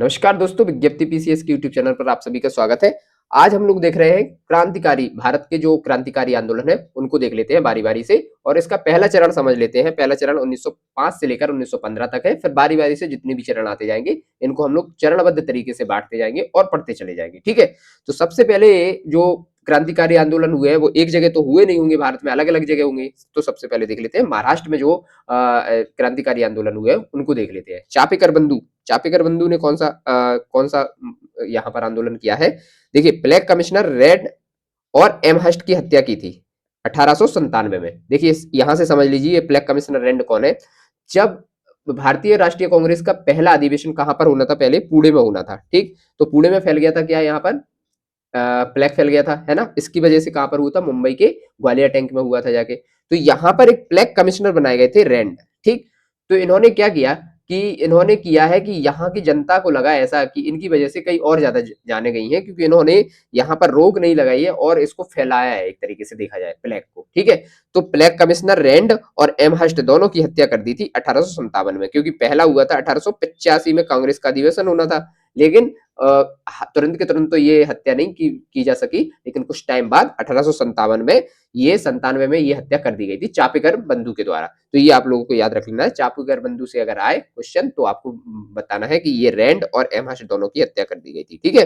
नमस्कार दोस्तों, विज्ञप्ति पीसीएस के यूट्यूब चैनल पर आप सभी का स्वागत है। आज हम लोग देख रहे हैं क्रांतिकारी भारत के जो क्रांतिकारी आंदोलन है उनको देख लेते हैं बारी बारी से और इसका पहला चरण समझ लेते हैं। पहला चरण 1905 से लेकर 1915 तक है। फिर बारी बारी से जितने भी चरण आते जाएंगे इनको हम लोग चरणबद्ध तरीके से बांटते जाएंगे और पढ़ते चले जाएंगे। ठीक है, तो सबसे पहले जो क्रांतिकारी आंदोलन हुए हैं वो एक जगह तो हुए नहीं होंगे, भारत में अलग अलग जगह होंगे। तो सबसे पहले देख लेते हैं महाराष्ट्र में जो क्रांतिकारी आंदोलन हुए हैं उनको देख लेते हैं। चापेकर बंधु ने कौन सा यहाँ पर आंदोलन किया है। देखिए, ब्लैक कमिश्नर रेड और एमहर्स्ट की हत्या की थी 1897 में। देखिए यहां से समझ लीजिए ब्लैक कमिश्नर रेड कौन है। जब भारतीय राष्ट्रीय कांग्रेस का पहला अधिवेशन कहां पर होना था, पहले पुणे में होना था। ठीक, तो पुणे में फैल गया था क्या, यहाँ पर प्लेग फैल गया था, है ना। इसकी वजह से कहां पर हुआ था, मुंबई के ग्वालियर टैंक में हुआ था जाके। तो यहाँ पर एक प्लेग कमिश्नर बनाए गए थे रैंड। ठीक, तो इन्होंने क्या किया कि इन्होंने किया है कि यहाँ की जनता को लगा ऐसा कि इनकी वजह से कई और ज्यादा जाने गई हैं, क्योंकि इन्होंने यहाँ पर रोक नहीं लगाई है और इसको फैलाया है एक तरीके से देखा जाए प्लेग को। ठीक है, तो प्लेग कमिश्नर रैंड और एमहर्स्ट दोनों की हत्या कर दी थी 1857 में, क्योंकि पहला हुआ था 1885 में कांग्रेस का अधिवेशन होना था। लेकिन तुरंत के तुरंत तो ये हत्या नहीं की जा सकी, लेकिन कुछ टाइम बाद 1857 में ये हत्या कर दी गई थी चापेकर बंधु के द्वारा। तो ये आप लोगों को याद रख लेना है। चापेकर बंधु से अगर आए क्वेश्चन तो आपको बताना है कि ये रैंड और एमहर्स्ट दोनों की हत्या कर दी गई थी। ठीक है,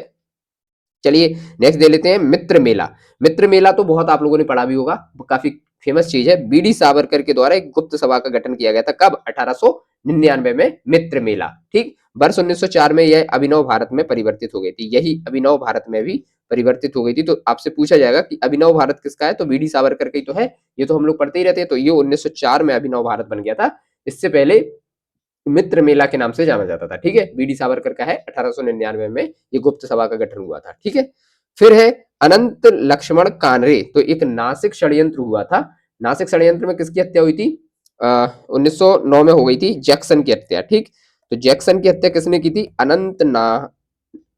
चलिए नेक्स्ट दे लेते हैं मित्र मेला। मित्र मेला तो बहुत आप लोगों ने पढ़ा भी होगा, काफी फेमस चीज है। बीडी सावरकर के द्वारा एक गुप्त सभा का गठन किया गया था, कब, 1899 में मित्र मेला। ठीक, वर्ष 1904 में यह अभिनव भारत में परिवर्तित हो गई थी। यही अभिनव भारत में भी परिवर्तित हो गई थी। तो आपसे पूछा जाएगा कि अभिनव भारत किसका है, तो बीडी सावरकर का ही तो है। ये तो हम लोग पढ़ते ही रहते हैं। तो ये 1904 में अभिनव भारत बन गया था। इससे पहले मित्र मेला के नाम से जाना जाता था। ठीक है, बीडी सावरकर का है 1899 में ये गुप्त सभा का गठन हुआ था। ठीक है, फिर है अनंत लक्ष्मण कानरे। तो एक नासिक षड्यंत्र हुआ था। नासिक षड्यंत्र में किसकी हत्या हुई थी, 1909 में हो गई थी जैक्सन की हत्या। ठीक, तो जैक्सन की हत्या किसने की थी, अनंत ना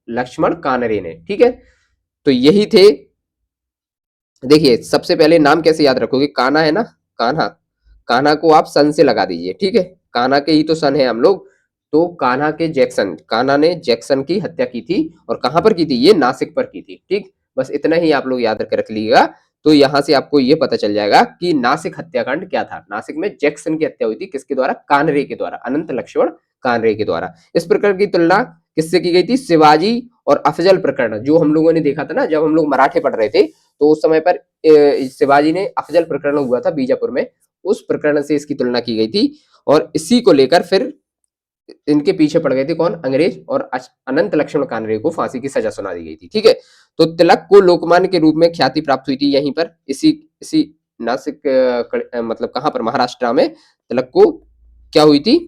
लक्ष्मण कानरे ने। ठीक है, तो यही थे। देखिए सबसे पहले नाम कैसे याद रखोगे, कान्हा है ना, कान्हा, कान्हा को आप सन से लगा दीजिए। ठीक है, कान्हा के ही तो सन है हम लोग। तो कान्हा ने जैक्सन की हत्या की थी और कहां पर की थी, ये नासिक पर की थी। ठीक, बस इतना ही आप लोग याद रख लीजिएगा। तो यहां से आपको ये पता चल जाएगा कि नासिक हत्याकांड क्या था। नासिक में जैक्सन की हत्या हुई थी, किसके द्वारा, कानरे के द्वारा, अनंत लक्ष्मण कानरे के द्वारा। इस प्रकार की तुलना किससे की गई थी, शिवाजी और अफजल प्रकरण, जो हम लोगों ने देखा था ना जब हम लोग मराठे पढ़ रहे थे। तो उस समय पर शिवाजी ने अफजल प्रकरण हुआ था बीजापुर में, उस प्रकरण से इसकी तुलना की गई थी। और इसी को लेकर फिर इनके पीछे पड़ गए थे कौन, अंग्रेज, और अनंत लक्ष्मण कानरे को फांसी की सजा सुना दी गई थी। ठीक है, तो तिलक को लोकमान्य के रूप में ख्याति प्राप्त हुई थी यहीं पर, इसी इसी नासिक मतलब कहां पर, महाराष्ट्र में तिलक को क्या हुई थी,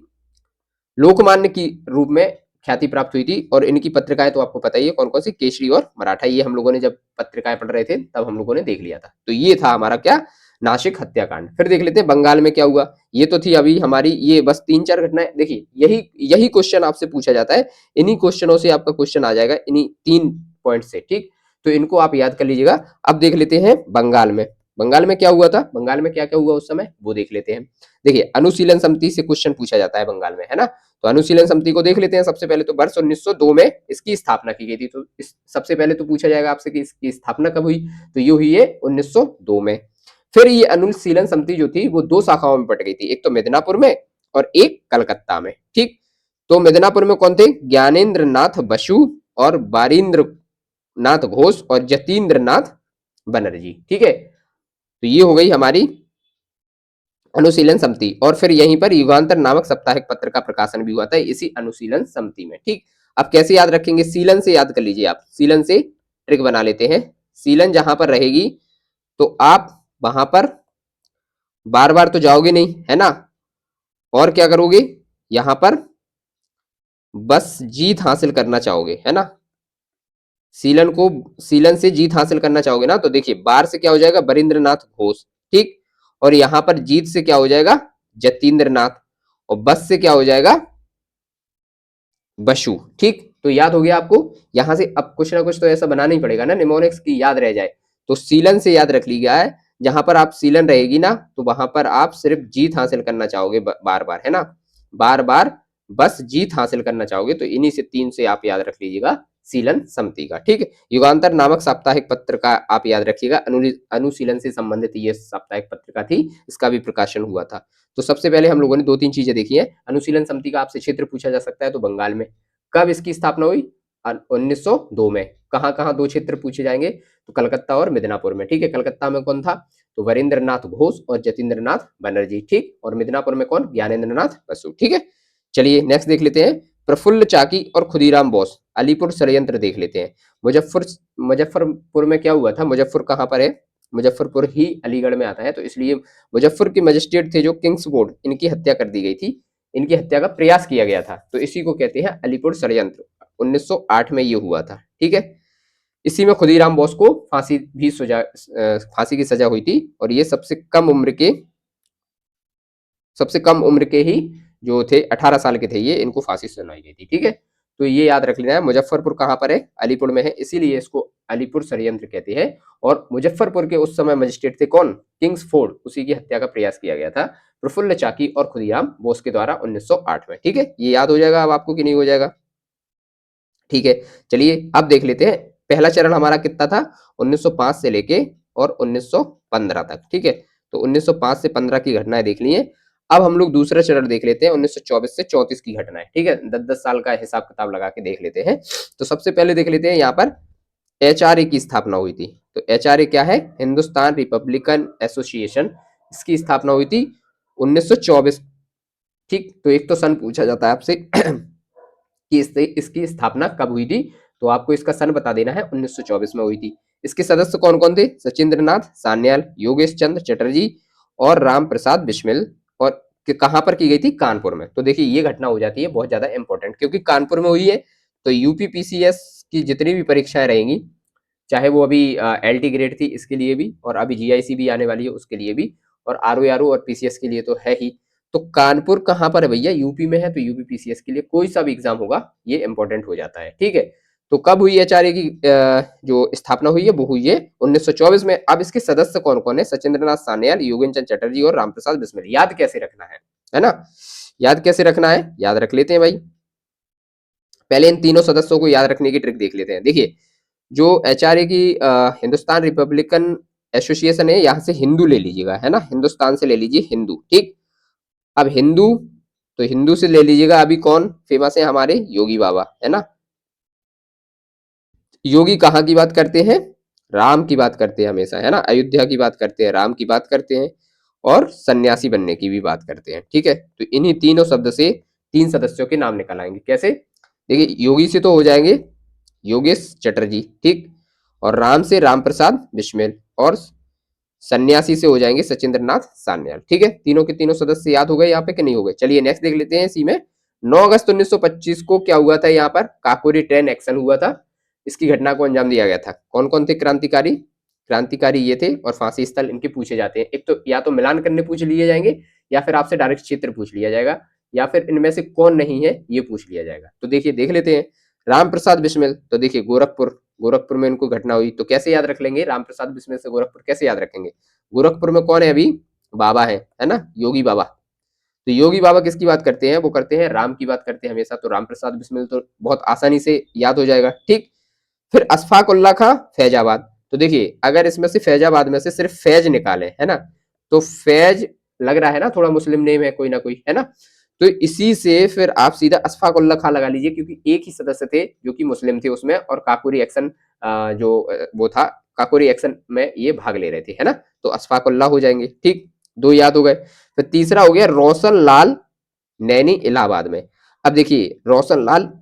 लोकमान्य की रूप में ख्याति प्राप्त हुई थी। और इनकी पत्रिकाएं तो आपको पता ही है कौन कौन सी, केसरी और मराठा। ये हम लोगों ने जब पत्रिकाएं पढ़ रहे थे तब हम लोगों ने देख लिया था। तो ये था हमारा क्या, नासिक हत्याकांड। फिर देख लेते हैं बंगाल में क्या हुआ। ये तो थी अभी हमारी, ये बस 3-4 घटनाएं। देखिए यही यही क्वेश्चन आपसे पूछा जाता है, इन्हीं क्वेश्चनों से आपका क्वेश्चन आ जाएगा, इन्हीं 3 पॉइंट से। ठीक, तो इनको आप याद कर लीजिएगा। अब देख लेते हैं बंगाल में। बंगाल में क्या हुआ था, बंगाल में क्या क्या हुआ उस समय वो देख लेते हैं। देखिए अनुशीलन समिति से क्वेश्चन पूछा जाता है बंगाल में, है ना। तो अनुशीलन समिति को देख लेते हैं। सबसे पहले तो वर्ष 1902 में इसकी स्थापना की गई थी। तो सबसे पहले तो पूछा जाएगा आपसे कि इसकी स्थापना कब हुई, तो ये हुई है 1902 में। फिर ये अनुशीलन समिति जो थी वो 2 शाखाओं में बट गई थी, एक तो मिदनापुर में और एक कलकत्ता में। ठीक, तो मिदनापुर में कौन थे, ज्ञानेन्द्र नाथ बसु और बारिंद्र नाथ घोष और जतीन्द्र नाथ बनर्जी। ठीक है, तो ये हो गई हमारी अनुशीलन समिति। और फिर यहीं पर युगांतर नामक साप्ताहिक पत्र का प्रकाशन भी हुआ था इसी अनुशीलन समिति में। ठीक, अब कैसे याद रखेंगे, सीलन से याद कर लीजिए आप, सीलन से ट्रिक बना लेते हैं। सीलन जहां पर रहेगी तो आप वहां पर बार बार तो जाओगे नहीं, है ना, और क्या करोगे, यहां पर बस जीत हासिल करना चाहोगे, है ना। सीलन से जीत हासिल करना चाहोगे ना, तो देखिए बार से क्या हो जाएगा, बरिंद्रनाथ घोष। ठीक, और यहां पर जीत से क्या हो जाएगा, जतीन्द्र नाथ, और बस से क्या हो जाएगा, बसु। ठीक, तो याद हो गया आपको। यहां से अब कुछ ना कुछ तो ऐसा बनाना ही पड़ेगा ना, निमोनिक्स की याद रह जाए। तो सीलन से याद रख ली गया है, जहां पर आप सीलन रहेगी ना तो वहां पर आप सिर्फ जीत हासिल करना चाहोगे बार बार, है ना, बार बार बस जीत हासिल करना चाहोगे तो इन्हीं से 3 से आप याद रख लीजिएगा सीलन समिति का। ठीक है, युगांतर नामक साप्ताहिक पत्र का आप याद रखिएगा, अनुशीलन से संबंधित ये साप्ताहिक पत्रिका थी, इसका भी प्रकाशन हुआ था। तो सबसे पहले हम लोगों ने 2-3 चीजें देखी हैं। अनुशीलन समिति का आपसे क्षेत्र पूछा जा सकता है, तो बंगाल में। कब इसकी स्थापना हुई? 1902 में। कहाँ कहाँ 2 क्षेत्र पूछे जाएंगे? तो कलकत्ता और मिदनापुर में। ठीक है, कलकत्ता में कौन था? तो वरेंद्र नाथ घोष और जतीन्द्र नाथ बनर्जी। ठीक, और मिदनापुर में कौन? ज्ञानेन्द्र नाथ बसु। ठीक है, चलिए नेक्स्ट देख लेते हैं। प्रफुल्ल चाकी और खुदीराम बोस, अलीपुर षड्यंत्र देख लेते हैं। मुजफ्फरपुर में क्या हुआ था? मुजफ्फर कहाँ पर है? मुजफ्फरपुर ही अलीगढ़ में आता है, तो इसलिए मुजफ्फर के मजिस्ट्रेट थे जो किंग्सफोर्ड, इनकी हत्या कर दी गई थी, इनकी हत्या का प्रयास किया गया था, तो इसी को कहते हैं अलीपुर षड्यंत्र। 1908 में ये हुआ था। ठीक है, इसी में खुदीराम बोस को फांसी की सजा हुई थी, और ये सबसे कम उम्र के ही जो थे 18 साल के थे, ये इनको फांसी सुनाई गई थी। ठीक है, तो ये याद रख लेना है। मुजफ्फरपुर कहाँ पर है? अलीपुर में है, इसीलिए इसको अलीपुर षड्यंत्र कहते हैं। और मुजफ्फरपुर के उस समय मजिस्ट्रेट थे कौन? किंग्सफोर्ड, उसी की हत्या का प्रयास किया गया था प्रफुल्ल चाकी और खुदीराम बोस के द्वारा 1908 में। ठीक है, ये याद हो जाएगा अब आपको कि नहीं हो जाएगा? ठीक है, चलिए अब देख लेते हैं। पहला चरण हमारा कितना था? 1905 से लेके और 1915 तक। ठीक है, तो 1905 से 15 की घटनाएं देख ली हैं। अब हम लोग दूसरा चरण देख लेते हैं, 1924 से 34 की घटनाएं। ठीक है, 10-10 साल का हिसाब किताब लगा के देख लेते हैं। तो सबसे पहले देख लेते हैं यहाँ पर एचआरए की स्थापना हुई थी। तो एचआरए क्या है? हिंदुस्तान रिपब्लिकन एसोसिएशन, इसकी स्थापना हुई थी 1924। ठीक, तो एक तो सन पूछा जाता है आपसे कि इसकी स्थापना कब हुई थी, तो आपको इसका सन बता देना है। 1924 में हुई थी। इसके सदस्य कौन कौन थे? सचिंद्र नाथ सान्याल, योगेश चंद्र चटर्जी और राम प्रसाद बिस्मिल। और कहां पर की गई थी? कानपुर में। तो देखिए ये घटना हो जाती है बहुत ज्यादा इंपॉर्टेंट, क्योंकि कानपुर में हुई है, तो यूपीपीसीएस की जितनी भी परीक्षाएं रहेंगी, चाहे वो अभी एलटी ग्रेड थी इसके लिए भी, और अभी जीआईसी भी आने वाली है उसके लिए भी, और आरओ और पीसीएस के लिए तो है ही। तो कानपुर कहाँ पर है भैया? यूपी में है, तो यूपी पीसीएस के लिए कोई सा भी एग्जाम होगा ये इंपॉर्टेंट हो जाता है। ठीक है, तो कब हुई एचआरए की जो स्थापना हुई है? वो हुई है 1924 में। अब इसके सदस्य कौन कौन है? सचिंद्रनाथ सान्याल, योगेश चंद्र चटर्जी और रामप्रसाद बिस्मिल। याद कैसे रखना है ना? याद कैसे रखना है? याद रख लेते हैं भाई। पहले इन तीनों सदस्यों को याद रखने की ट्रिक देख लेते हैं। देखिए, जो एचआरए की हिंदुस्तान रिपब्लिकन एसोसिएशन है, यहाँ से हिंदू ले लीजिएगा, है ना? हिंदुस्तान से ले लीजिए हिंदू। ठीक, अब हिंदू, तो हिंदू से ले लीजिएगा अभी कौन फेमस है? हमारे योगी बाबा, है ना? योगी कहाँ की बात करते हैं? राम की बात करते हैं हमेशा, है ना? अयोध्या की बात करते हैं, राम की बात करते हैं, और सन्यासी बनने की भी बात करते हैं। ठीक है, तो इन्हीं तीनों शब्द से 3 सदस्यों के नाम निकल आएंगे। कैसे? देखिए, योगी से तो हो जाएंगे योगेश चटर्जी, ठीक, और राम से राम प्रसाद बिस्मिल, और सन्यासी से हो जाएंगे सचिंद्र नाथ सान्याल। ठीक है, तीनों के तीनों सदस्य याद हो गए यहाँ पे कि नहीं हो गए? चलिए नेक्स्ट देख लेते हैं। इसी में 9 अगस्त 1925 को क्या हुआ था? यहाँ पर काकोरी ट्रेन एक्शन हुआ था। इसकी घटना को अंजाम दिया गया था। कौन कौन थे क्रांतिकारी? क्रांतिकारी ये थे, और फांसी स्थल इनके पूछे जाते हैं। एक तो या तो मिलान करने पूछ लिए जाएंगे, या फिर आपसे डायरेक्ट क्षेत्र पूछ लिया जाएगा, या फिर इनमें से कौन नहीं है ये पूछ लिया जाएगा। तो देखिए देख लेते हैं। राम प्रसाद बिस्मिल, तो देखिए गोरखपुर में इनको घटना हुई, तो कैसे याद रख लेंगे? राम प्रसाद बिस्मिल से गोरखपुर कैसे याद रखेंगे? गोरखपुर में कौन है अभी? बाबा है ना? योगी बाबा। तो योगी बाबा किसकी बात करते हैं? वो करते हैं राम की बात करते हैं हमेशा, तो राम प्रसाद बिस्मिल तो बहुत आसानी से याद हो जाएगा। ठीक, फिर अशफाक उल्ला खां फैजाबाद। तो देखिए, अगर इसमें से फैजाबाद में से सिर्फ फैज निकाले, है ना, तो फैज लग रहा है ना, थोड़ा मुस्लिम नेम है कोई ना कोई, है ना? तो इसी से फिर आप सीधा अशफाक उल्ला खां लगा लीजिए, क्योंकि एक ही सदस्य थे जो कि मुस्लिम थे उसमें, और काकोरी एक्शन जो वो था, काकोरी एक्शन में ये भाग ले रहे थे, है ना? तो अशफाक उल्ला हो जाएंगे। ठीक, 2 याद हो गए। फिर तीसरा हो गया रोशन लाल नैनी इलाहाबाद में। अब देखिए, रोशन लाल,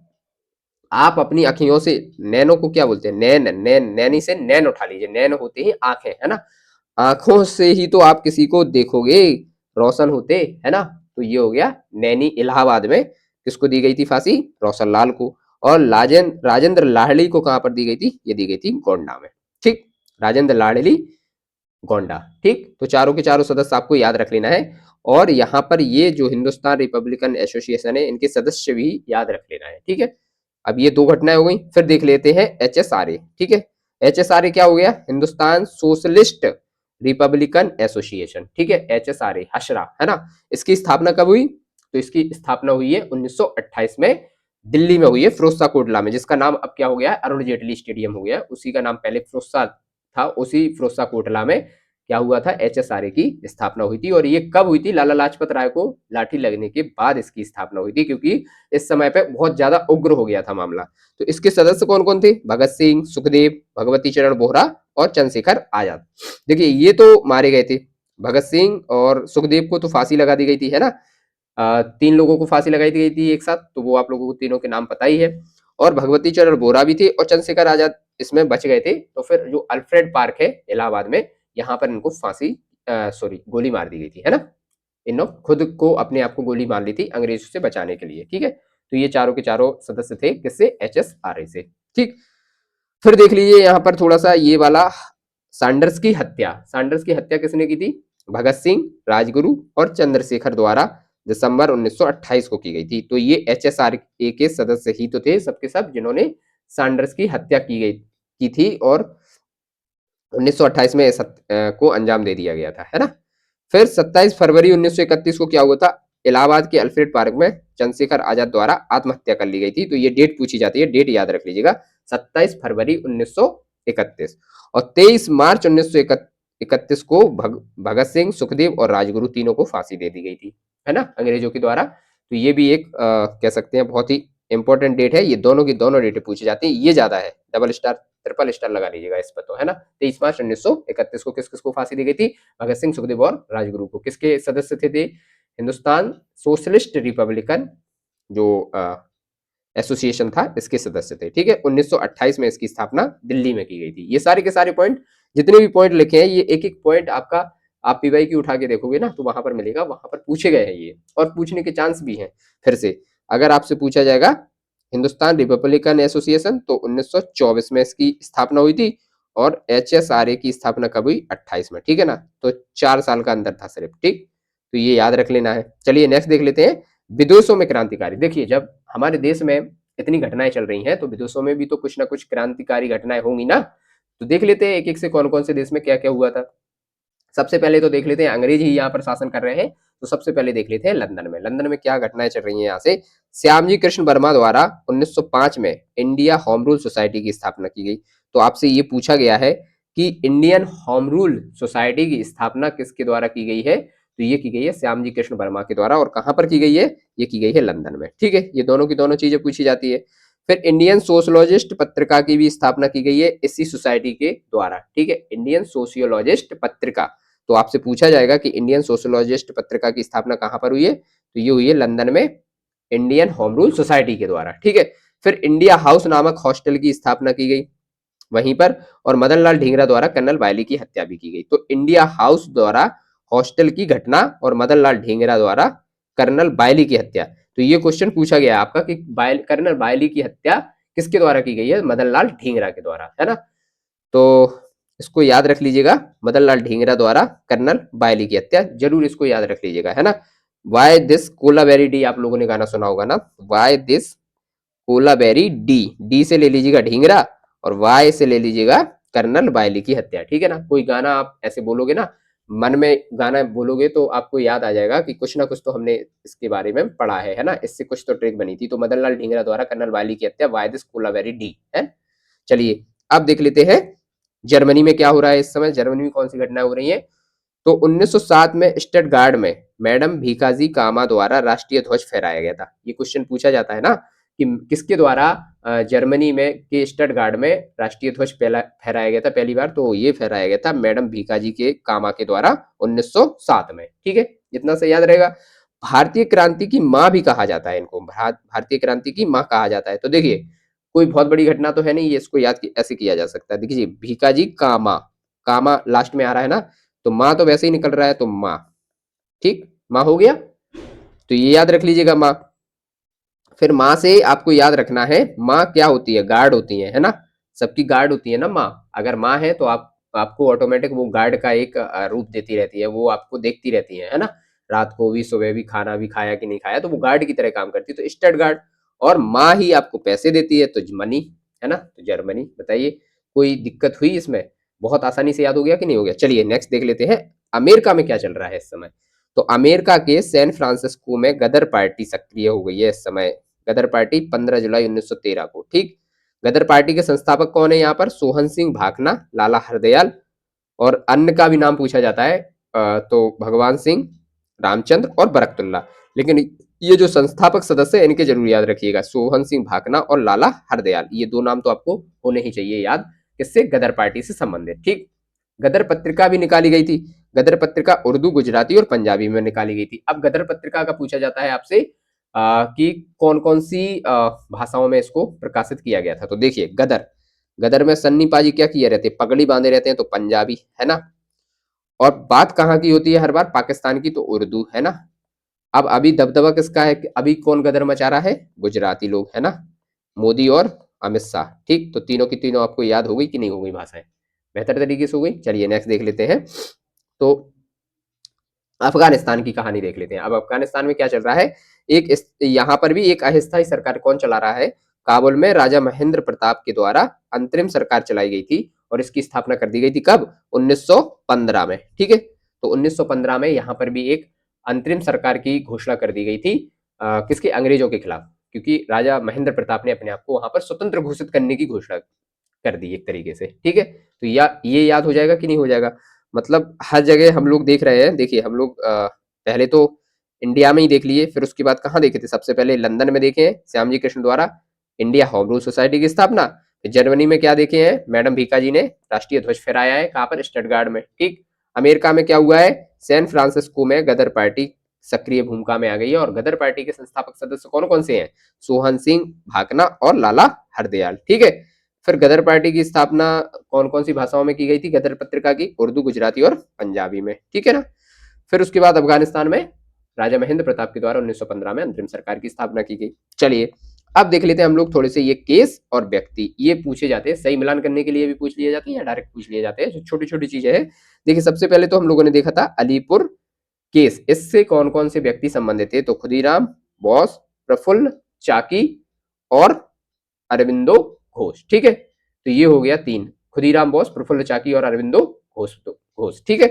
आप अपनी अखियों से, नैनो को क्या बोलते हैं? नैनी से नैन उठा लीजिए, नैन होते ही आंखें, है ना? आंखों से ही तो आप किसी को देखोगे, रोशन होते, है ना? तो ये हो गया नैनी इलाहाबाद में। किसको दी गई थी फांसी? रोशन लाल को। और राजेंद्र लाहड़ी को कहां पर दी गई थी? ये दी गई थी गोंडा में। ठीक, राजेंद्र लाहड़ी गोंडा। ठीक, तो चारों के चारों सदस्य आपको याद रख लेना है। और यहाँ पर ये जो हिंदुस्तान रिपब्लिकन एसोसिएशन है, इनके सदस्य भी याद रख लेना है। ठीक है, अब ये 2 घटनाएं हो गई। फिर देख लेते हैं एचएसआरए। ठीक है, एचएसआरए क्या हो गया? Hindustan socialist Republican association. ठीक है, एचएसआरए हशरा, है ना? इसकी स्थापना कब हुई? तो इसकी स्थापना हुई है 1928 में, दिल्ली में हुई है, फिरोजशाह कोटला में, जिसका नाम अब क्या हो गया है, अरुण जेटली स्टेडियम हो गया। उसी का नाम पहले फिरोजशाह था, उसी फिरोजशाह कोटला में क्या हुआ था, HSRA की स्थापना हुई थी। और ये कब हुई थी, लाला लाजपत राय को लाठी लगने के बाद इसकी स्थापना हुई थी, क्योंकि इस समय पे बहुत ज्यादा उग्र हो गया था मामला। तो इसके सदस्य कौन कौन थे, भगत सिंह, सुखदेव, भगवती चरण बोहरा और चंद्रशेखर आजाद। देखिए ये तो मारे गए थे, भगत सिंह और सुखदेव को तो फांसी लगा दी गई थी, है ना। 3 लोगों को फांसी लगाई दी गई थी एक साथ, तो वो आप लोगों को तीनों के नाम पता ही है। और भगवती चरण बोहरा भी थे और चंद्रशेखर आजाद इसमें बच गए थे। तो फिर जो अल्फ्रेड पार्क है इलाहाबाद में, यहाँ पर इनको फांसी सॉरी गोली मार दी गई थी, है ना। इन्होंने खुद को अपने आप को गोली मार ली थी अंग्रेजों से बचाने के लिए, ठीक है। तो ये चारों के चारों सदस्य थे किससे, HSRA से, ठीक। फिर देख लीजिए यहाँ पर थोड़ा सा ये वाला, सैंडर्स की हत्या। सैंडर्स की हत्या किसने की थी, भगत सिंह, राजगुरु और चंद्रशेखर द्वारा दिसंबर 1928 को की गई थी। तो ये HSRA के सदस्य ही तो थे सबके सब जिन्होंने सैंडर्स की हत्या की थी और 1928 में इस को अंजाम दे दिया गया था, है ना। फिर 27 फरवरी 1931 को क्या हुआ था, इलाहाबाद के अल्फ्रेड पार्क में चंद्रशेखर आजाद द्वारा आत्महत्या कर ली गई थी। तो ये डेट पूछी जाती है, डेट याद रख लीजिएगा, 27 फरवरी 1931। और 23 मार्च 1931 को भगत सिंह, सुखदेव और राजगुरु तीनों को फांसी दे दी गई थी, है ना, अंग्रेजों के द्वारा। तो ये भी एक कह सकते हैं बहुत ही इंपॉर्टेंट डेट है। ये दोनों की दोनों डेटें पूछी जाती है, ये ज्यादा है, डबल स्टार ट्रिपल स्टार लगा लीजिएगा इस पर, तो है ना। 23 मार्च 1931 को किस किस को फांसी दी गई थी, भगत सिंह, सुखदेव और राजगुरु को। किसके सदस्य थे, हिंदुस्तान सोशलिस्ट रिपब्लिकन जो एसोसिएशन था, इसके सदस्य थे, ठीक है। 1928 में इसकी स्थापना दिल्ली में की गई थी। ये सारे के सारे पॉइंट, जितने भी पॉइंट लिखे हैं, ये एक एक पॉइंट आपका, आप पीवाई की उठा के देखोगे ना तो वहां पर मिलेगा, वहां पर पूछे गए हैं ये, और पूछने के चांस भी हैं। फिर से अगर आपसे पूछा जाएगा हिंदुस्तान रिपब्लिकन एसोसिएशन, तो 1924 में इसकी स्थापना हुई थी, और HSRA की स्थापना कब हुई, 28 में, ठीक है ना। तो 4 साल का अंतर था सिर्फ, ठीक। तो ये याद रख लेना है। चलिए नेक्स्ट देख लेते हैं, विदेशों में क्रांतिकारी। देखिए जब हमारे देश में इतनी घटनाएं चल रही हैं, तो विदेशों में भी तो कुछ ना कुछ क्रांतिकारी घटनाएं होंगी ना। तो देख लेते हैं एक एक से कौन कौन से देश में क्या क्या हुआ था। सबसे पहले तो देख लेते हैं, अंग्रेज ही यहाँ पर शासन कर रहे हैं, तो सबसे पहले देख लेते हैं लंदन में। लंदन में क्या घटनाएं चल रही हैं यहाँ से। श्यामजी कृष्ण वर्मा द्वारा 1905 में इंडिया होम रूल सोसाइटी की स्थापना की गई। तो आपसे ये पूछा गया है कि इंडियन होम रूल सोसाइटी की स्थापना किसके द्वारा की गई है, तो ये की गई है श्यामजी कृष्ण वर्मा के द्वारा। और कहाँ पर की गई है, ये की गई है लंदन में, ठीक है। ये दोनों की दोनों चीजें पूछी जाती है। फिर इंडियन सोशलॉजिस्ट पत्रिका की भी स्थापना की गई है इसी सोसाइटी के द्वारा, ठीक है, इंडियन सोशियोलॉजिस्ट पत्रिका। तो आपसे पूछा जाएगा कि इंडियन सोशोलॉजिस्ट पत्रिका की स्थापना कहां पर हुई है, तो ये हुई है लंदन में, इंडियन होम रूल सोसाइटी के द्वारा, ठीक है। फिर इंडिया हाउस नामक हॉस्टल की स्थापना की गई वहीं पर, और मदन लाल ढींगरा द्वारा कर्नल बायली की हत्या भी की गई। तो इंडिया हाउस द्वारा हॉस्टल की घटना और मदन लाल ढींगरा द्वारा कर्नल बायली की हत्या। तो ये क्वेश्चन पूछा गया आपका कि कर्नल बायली की हत्या किसके द्वारा की गई है, मदन लाल ढींगरा के द्वारा, है ना। तो इसको याद रख लीजिएगा, मदन लाल ढींगरा द्वारा कर्नल बायली की हत्या, जरूर इसको याद रख लीजिएगा, है ना। वाई दिस कोलाबेरी डी, आप लोगों ने गाना सुना होगा ना, why this Kolaveri D, D से ले लीजिएगा ढींगरा और वाई से ले लीजिएगा कर्नल बायली की हत्या, ठीक है ना। कोई गाना आप ऐसे बोलोगे ना, मन में गाना बोलोगे तो आपको याद आ जाएगा कि कुछ ना कुछ तो हमने इसके बारे में पढ़ा है ना, इससे कुछ तो ट्रिक बनी थी। तो मदन लाल ढींगरा द्वारा कर्नल बायली की हत्या, वाई दिस कोलाबेरी डी, है। चलिए अब देख लेते हैं जर्मनी में क्या हो रहा है इस समय, जर्मनी में कौन सी घटनाएं हो रही हैं। तो 1907 में स्टटगार्ड में मैडम भीकाजी कामा द्वारा राष्ट्रीय ध्वज फहराया गया था। ये क्वेश्चन पूछा जाता है ना कि किसके द्वारा जर्मनी में के स्टटगार्ड में राष्ट्रीय ध्वज फहराया गया था पहली बार, तो ये फहराया गया था मैडम भीकाजी के कामा के द्वारा 1907 में, ठीक है। इतना से याद रहेगा। भारतीय क्रांति की माँ भी कहा जाता है इनको, भारतीय क्रांति की माँ कहा जाता है। तो देखिए कोई बहुत बड़ी घटना तो है नहीं, ये इसको याद ऐसे किया जा सकता है। देखिए भीकाजी कामा, कामा लास्ट में आ रहा है ना, तो माँ तो वैसे ही निकल रहा है, तो माँ, ठीक, माँ हो गया। तो ये याद रख लीजिएगा माँ। फिर माँ से आपको याद रखना है, माँ क्या होती है, गार्ड होती है ना, सबकी गार्ड होती है ना माँ। अगर माँ है तो आपको ऑटोमेटिक वो गार्ड का एक रूप देती रहती है, वो आपको देखती रहती है ना, रात को भी सुबह भी, खाना भी खाया कि नहीं खाया, तो वो गार्ड की तरह काम करती है, तो स्टड गार्ड। और माँ ही आपको पैसे देती है, तो मनी, है ना, तो जर्मनी। बताइए कोई दिक्कत हुई इसमें, बहुत आसानी से याद हो गया कि नहीं हो गया। चलिए नेक्स्ट देख लेते हैं, अमेरिका में क्या चल रहा है इस समय। तो अमेरिका के सैन फ्रांसिस्को में गदर पार्टी सक्रिय हो गई है इस समय। गदर पार्टी 15 जुलाई 1913 को, ठीक। गदर पार्टी के संस्थापक कौन है यहाँ पर? सोहन सिंह भाकना, लाला हरदयाल, और अन्य का भी नाम पूछा जाता है तो भगवान सिंह, रामचंद्र और बरकतुल्ला। लेकिन ये जो संस्थापक सदस्य है इनके जरूर याद रखिएगा, सोहन सिंह भाकना और लाला हरदयाल, ये दो नाम तो आपको होने ही चाहिए याद, किससे? गदर पार्टी से संबंधित, ठीक। गदर पत्रिका भी निकाली गई थी। गदर पत्रिका उर्दू, गुजराती और पंजाबी में निकाली गई थी। अब गदर पत्रिका का पूछा जाता है आपसे कि कौन कौन सी भाषाओं में इसको प्रकाशित किया गया था। तो देखिए गदर, गदर में सन्नी पाजी क्या किए रहते हैं? पगड़ी बांधे रहते हैं, तो पंजाबी है ना। और बात कहाँ की होती है हर बार? पाकिस्तान की, तो उर्दू है ना। अब अभी दबदबा किसका है? अभी कौन गदर मचा रहा है? गुजराती लोग, है ना, मोदी और अमित शाह, ठीक। तो तीनों की तीनों आपको याद हो गई कि नहीं हो गई भाषाएं? बेहतर तरीके से हो गई। चलिए नेक्स्ट देख लेते हैं। तो अफगानिस्तान की कहानी देख लेते हैं। अब अफगानिस्तान में क्या चल रहा है? यहाँ पर भी एक अस्थायी सरकार कौन चला रहा है? काबुल में राजा महेंद्र प्रताप के द्वारा अंतरिम सरकार चलाई गई थी और इसकी स्थापना कर दी गई थी कब? 1915 में, ठीक है। तो 1915 में यहाँ पर भी एक अंतरिम सरकार की घोषणा कर दी गई थी किसके? अंग्रेजों के खिलाफ, क्योंकि राजा महेंद्र प्रताप ने अपने आप को वहां पर स्वतंत्र घोषित करने की घोषणा कर दी एक तरीके से, ठीक है। तो ये याद हो जाएगा कि नहीं हो जाएगा? मतलब हर जगह हम लोग देख रहे हैं। देखिए हम लोग पहले तो इंडिया में ही देख लिए, फिर उसके बाद कहाँ देखे थे? सबसे पहले लंदन में देखे हैं, श्याम जी कृष्ण द्वारा इंडिया होम रूल सोसाइटी की स्थापना। जर्मनी में क्या देखे हैं? मैडम भीका जी ने राष्ट्रीय ध्वज फहराया है, कहाँ पर? स्टटगार्ड में, ठीक। अमेरिका में क्या हुआ है? सैन फ्रांसिस्को में गदर पार्टी सक्रिय भूमिका में आ गई है। और गदर पार्टी के संस्थापक सदस्य कौन कौन से हैं? सोहन सिंह भाकना और लाला हरदयाल, ठीक है। फिर गदर पार्टी की स्थापना कौन कौन सी भाषाओं में की गई थी? गदर पत्रिका की उर्दू, गुजराती और पंजाबी में, ठीक है ना। फिर उसके बाद अफगानिस्तान में राजा महेंद्र प्रताप के द्वारा 1915 में अंतरिम सरकार की स्थापना की गई। चलिए अब देख लेते हैं हम लोग थोड़े से ये केस और व्यक्ति, ये पूछे जाते हैं सही मिलान करने के लिए भी पूछ लिए जाते हैं या डायरेक्ट पूछ लिए जाते हैं, जो छोटी छोटी चीजें हैं। देखिए सबसे पहले तो हम लोगों ने देखा था अलीपुर केस, इससे कौन कौन से व्यक्ति संबंधित थे? तो खुदीराम बोस, प्रफुल्ल चाकी और अरविंदो घोष, ठीक है। तो ये हो गया तीन, खुदीराम बोस, प्रफुल्ल चाकी और अरविंदो घोष, ठीक है।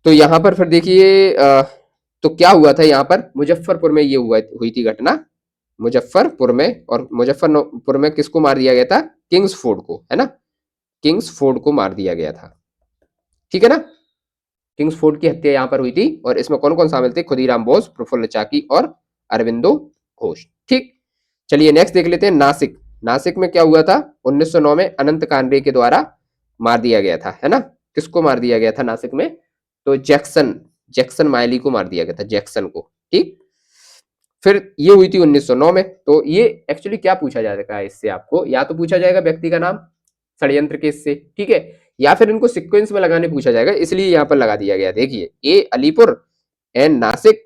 तो यहाँ पर फिर देखिए तो क्या हुआ था यहाँ पर? मुजफ्फरपुर में ये हुई थी घटना, मुजफ्फरपुर में। और मुजफ्फरपुर में किसको मार दिया गया था? किंग्सफोर्ड को, है ना, किंग्सफोर्ड को मार दिया गया था, ठीक है ना। किंग्सफोर्ड की हत्या यहाँ पर हुई थी और इसमें कौन कौन शामिल थे? खुदीराम बोस, प्रफुल्ल चाकी और अरविंदो घोष, ठीक। चलिए नेक्स्ट देख लेते हैं नासिक। नासिक में क्या हुआ था? 1909 में अनंत कांडे के द्वारा मार दिया गया था, है ना। किसको मार दिया गया था नासिक में? तो जैक्सन माइली को मार दिया गया था, जैक्सन को, ठीक। फिर ये हुई थी 1909 में। तो ये एक्चुअली क्या पूछा जाएगा इससे आपको? या तो पूछा जाएगा व्यक्ति का नाम षड्यंत्र केस से, ठीक है, या फिर इनको सीक्वेंस में लगाने पूछा जाएगा, इसलिए यहाँ पर लगा दिया गया। देखिए ए अलीपुर, एन नासिक,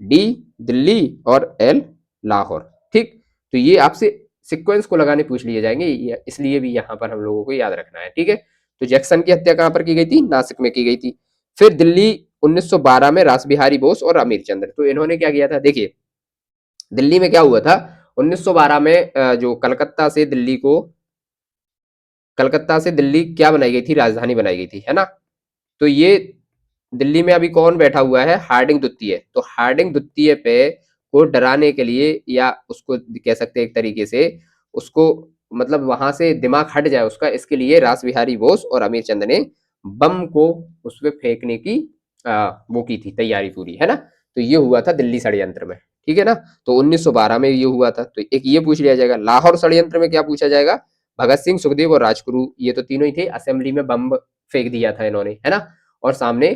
डी दिल्ली और एल लाहौर, ठीक। तो ये आपसे सीक्वेंस को लगाने पूछ लिए जाएंगे, इसलिए भी यहाँ पर हम लोगों को याद रखना है, ठीक है। तो जैक्सन की हत्या कहाँ पर की गई थी? नासिक में की गई थी। फिर दिल्ली 1912 में रासबिहारी बोस और अमीर चंद्र, तो इन्होंने क्या किया था? देखिए दिल्ली में क्या हुआ था 1912 में, जो कलकत्ता से दिल्ली क्या बनाई गई थी? राजधानी बनाई गई थी, है ना। तो ये दिल्ली में अभी कौन बैठा हुआ है? हार्डिंग द्वितीय। तो हार्डिंग द्वितीय पे को डराने के लिए, या उसको कह सकते हैं एक तरीके से, उसको मतलब वहां से दिमाग हट जाए उसका, इसके लिए रासबिहारी बोस और अमीर चंद ने बम को उस पर फेंकने की वो की थी तैयारी पूरी, है ना। तो ये हुआ था दिल्ली षड्यंत्र में, ठीक है ना। तो 1912 में ये हुआ था। तो एक ये पूछ लिया जाएगा। लाहौर षड्यंत्र में क्या पूछा जाएगा? भगत सिंह, सुखदेव और राजगुरु, ये तो तीनों ही थे, असेंबली में बम फेंक दिया था इन्होंने, है ना, और सामने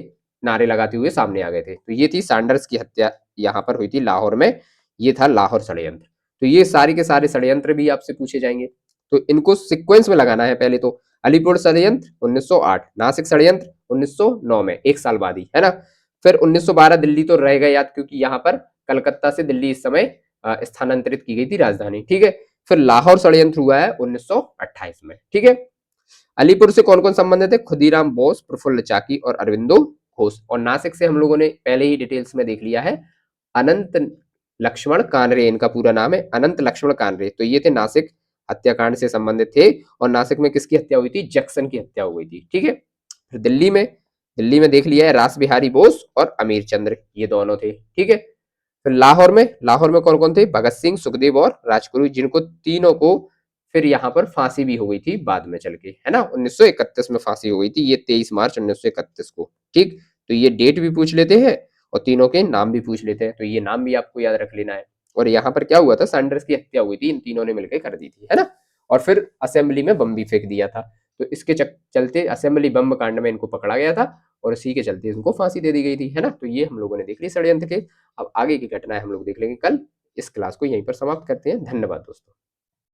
नारे लगाते हुए सामने आ गए थे। तो ये थी सैंडर्स की हत्या, यहाँ पर हुई थी लाहौर में, ये था लाहौर षड्यंत्र। तो ये सारे के सारे षड्यंत्र भी आपसे पूछे जाएंगे, तो इनको सीक्वेंस में लगाना है। पहले तो अलीपुर षड्यंत्र 1908, नासिक षड्यंत्र 1909 में, एक साल बाद ही, है ना। फिर 1912 दिल्ली तो रहेगा याद, क्योंकि यहाँ पर कलकत्ता से दिल्ली इस समय स्थानांतरित की गई थी राजधानी, ठीक है। फिर लाहौर षड्यंत्र हुआ है 1928 में, ठीक है। अलीपुर से कौन कौन संबंधित है? खुदीराम बोस, प्रफुल्ल चाकी और अरविंदो घोष। और नासिक से हम लोगों ने पहले ही डिटेल्स में देख लिया है, अनंत लक्ष्मण कानरे, इनका पूरा नाम है अनंत लक्ष्मण कानरे। तो ये थे नासिक हत्याकांड से संबंधित थे। और नासिक में किसकी हत्या हुई थी? जैक्सन की हत्या हुई थी, ठीक है। फिर दिल्ली में दिल्ली में देख लिया है रास बिहारी बोस और अमीर चंद्र, ये दोनों थे, ठीक है। फिर लाहौर में कौन कौन थे, भगत सिंह, सुखदेव और राजगुरु, जिनको तीनों को फिर यहाँ पर फांसी भी हो गई थी बाद में चल के, है ना, 1931 में फांसी हो गई थी, ये 23 मार्च 1931 को, ठीक। तो ये डेट भी पूछ लेते हैं और तीनों के नाम भी पूछ लेते हैं, तो ये नाम भी आपको याद रख लेना है। और यहाँ पर क्या हुआ था, सैंडर्स की हत्या हुई थी, इन तीनों ने मिलकर कर दी थी, है ना। और फिर असेंबली में बम भी फेंक दिया था, तो इसके चलते असेंबली बम कांड में इनको पकड़ा गया था और इसी के चलते इनको फांसी दे दी गई थी, है ना। तो ये हम लोगों ने देख ली षड्यंत्र के। अब आगे की घटनाएं हम लोग देख लेंगे कल। इस क्लास को यहीं पर समाप्त करते हैं। धन्यवाद दोस्तों।